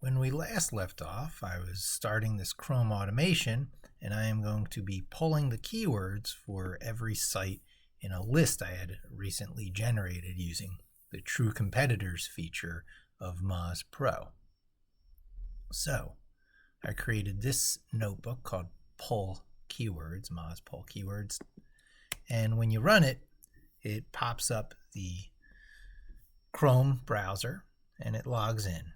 when we last left off, I was starting this Chrome automation, and I am going to be pulling the keywords for every site in a list I had recently generated using the True Competitors feature of Moz Pro. So I created this notebook called Pull Keywords, Moz Pull Keywords, and when you run it, it pops up the Chrome browser and it logs in.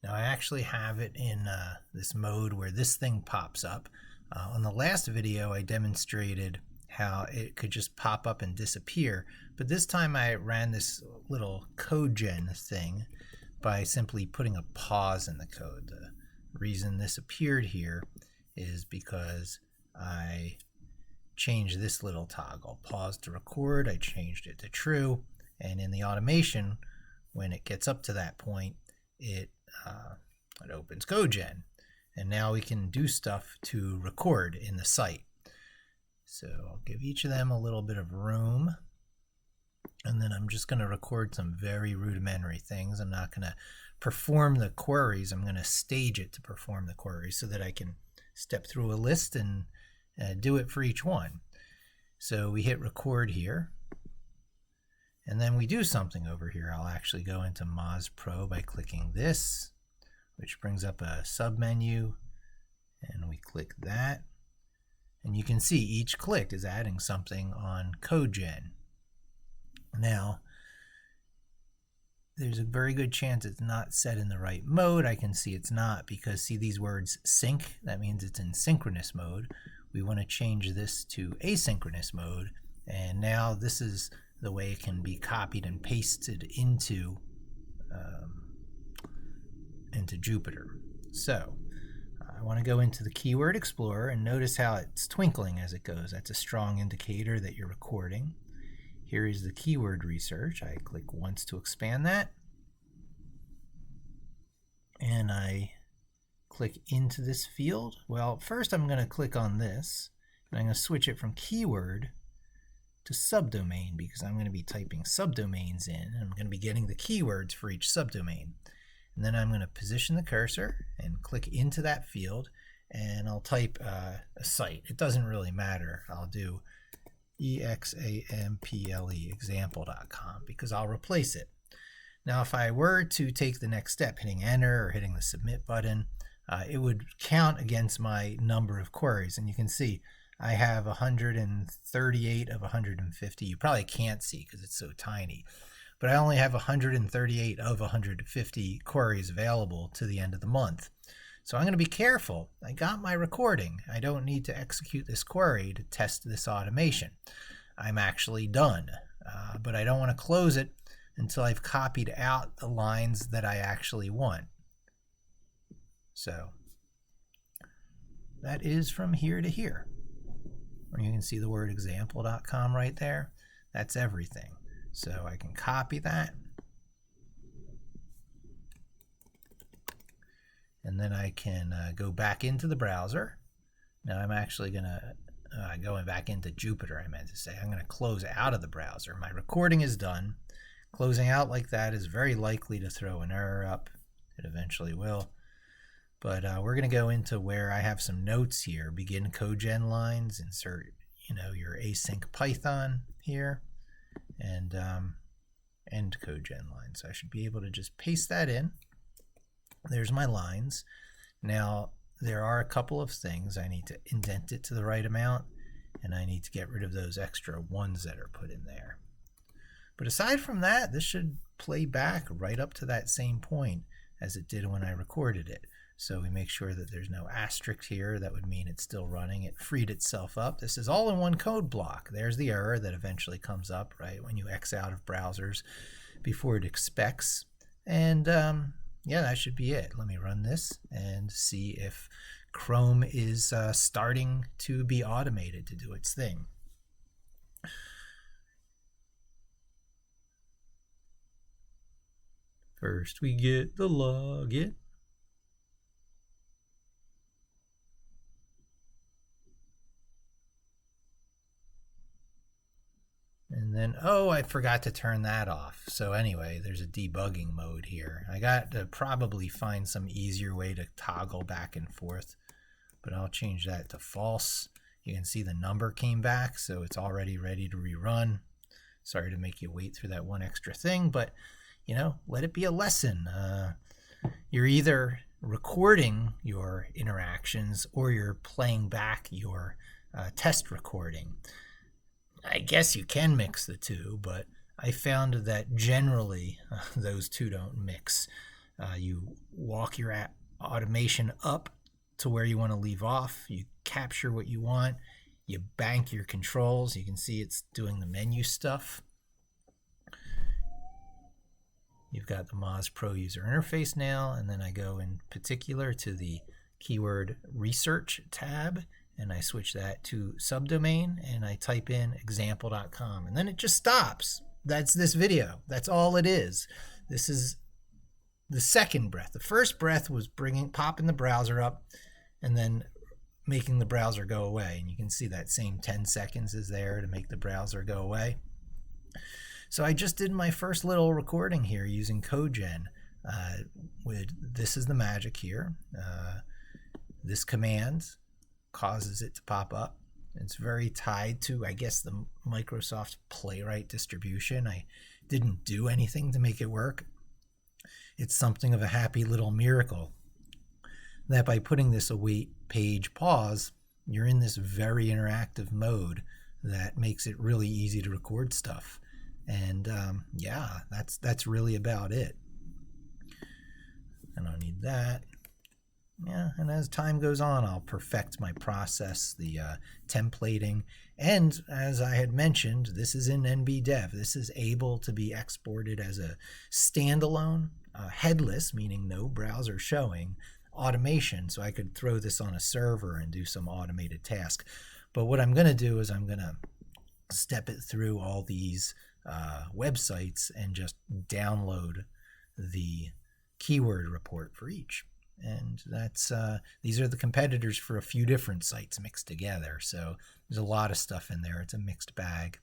Now I actually have it in this mode where this thing pops up. On the last video I demonstrated how it could just pop up and disappear, but this time I ran this little Codegen thing by simply putting a pause in the code. The reason this appeared here is because I changed this little toggle, pause to record. I changed it to true, and in the automation, when it gets up to that point, it opens Codegen, and now we can do stuff to record in the site. So I'll give each of them a little bit of room, and then I'm just going to record some very rudimentary things. I'm not going to perform the queries. I'm going to stage it to perform the queries so that I can step through a list and do it for each one. So we hit record here, and then we do something over here. I'll actually go into Moz Pro by clicking this, which brings up a submenu, and we click that. And you can see each click is adding something on Codegen. Now, there's a very good chance it's not set in the right mode. I can see it's not because, see these words sync, that means it's in synchronous mode. We want to change this to asynchronous mode, and now this is the way it can be copied and pasted into Jupyter. So I want to go into the Keyword Explorer and notice how it's twinkling as it goes. That's a strong indicator that you're recording. Here is the keyword research. I click once to expand that, and I click into this field. Well, first I'm going to click on this, and I'm going to switch it from keyword to subdomain because I'm going to be typing subdomains in, and I'm going to be getting the keywords for each subdomain. And then I'm going to position the cursor and click into that field, and I'll type a site. It doesn't really matter. I'll do example, example.com, because I'll replace it. Now if I were to take the next step, hitting enter or hitting the submit button, it would count against my number of queries, and you can see I have 138 of 150. You probably can't see because it's so tiny, but I only have 138 of 150 queries available to the end of the month. So I'm going to be careful. I got my recording. I don't need to execute this query to test this automation. I'm actually done, but I don't want to close it until I've copied out the lines that I actually want. So that is from here to here. You can see the word example.com right there. That's everything. So I can copy that, and then I can go back into the browser. Now I'm actually going to going back into Jupyter, I meant to say. I'm going to close out of the browser. My recording is done. Closing out like that is very likely to throw an error up. It eventually will. But we're going to go into where I have some notes here. Begin Codegen lines, insert your async Python here, and end Codegen lines. So I should be able to just paste that in. There's my lines. Now there are a couple of things. I need to indent it to the right amount, and I need to get rid of those extra ones that are put in there. But aside from that, this should play back right up to that same point as it did when I recorded it. So we make sure that there's no asterisk here. That would mean it's still running. It freed itself up. This is all in one code block. There's the error that eventually comes up, right, when you X out of browsers before it expects. And yeah, that should be it. Let me run this and see if Chrome is starting to be automated to do its thing. First we get the login. And then, oh, I forgot to turn that off. So anyway, there's a debugging mode here. I got to probably find some easier way to toggle back and forth, but I'll change that to false. You can see the number came back, so it's already ready to rerun. Sorry to make you wait through that one extra thing, but you know, let it be a lesson. You're either recording your interactions or you're playing back your test recording. I guess you can mix the two, but I found that generally those two don't mix. You walk your automation up to where you want to leave off. You capture what you want. You bank your controls. You can see it's doing the menu stuff. You've got the Moz Pro user interface now, and then I go in particular to the keyword research tab, and I switch that to subdomain, and I type in example.com, and then it just stops. That's this video. That's all it is. This is the second breath. The first breath was popping the browser up and then making the browser go away, and you can see that same 10 seconds is there to make the browser go away. So I just did my first little recording here using Codegen. This is the magic here. This command causes it to pop up. It's very tied to, I guess, the Microsoft Playwright distribution. I didn't do anything to make it work. It's something of a happy little miracle that by putting this await page pause, you're in this very interactive mode that makes it really easy to record stuff. And yeah, that's really about it. I don't need that. Yeah, and as time goes on, I'll perfect my process, the templating. And as I had mentioned, this is in NBDev. This is able to be exported as a standalone, headless, meaning no browser showing, automation. So I could throw this on a server and do some automated task. But what I'm going to do is I'm going to step it through all these websites and just download the keyword report for each. And that's these are the competitors for a few different sites mixed together. So there's a lot of stuff in there. It's a mixed bag.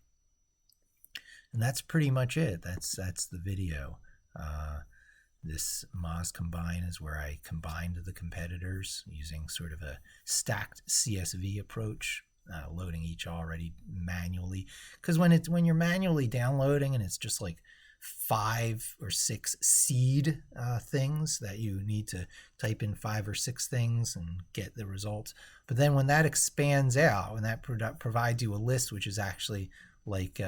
And that's pretty much it. That's the video. This Moz Combine is where I combined the competitors using sort of a stacked CSV approach, loading each already manually. Because when you're manually downloading and it's just like 5 or 6 seed things that you need to type in 5 or 6 things and get the results. But then when that expands out, when that provides you a list which is actually like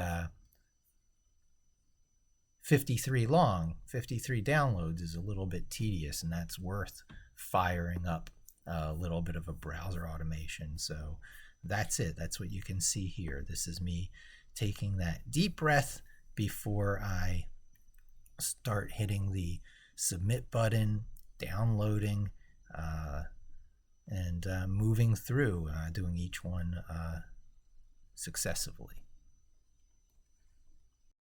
53 long, 53 downloads is a little bit tedious, and that's worth firing up a little bit of a browser automation. So that's it. That's what you can see here. This is me taking that deep breath before I start hitting the submit button, downloading, and moving through, doing each one successively.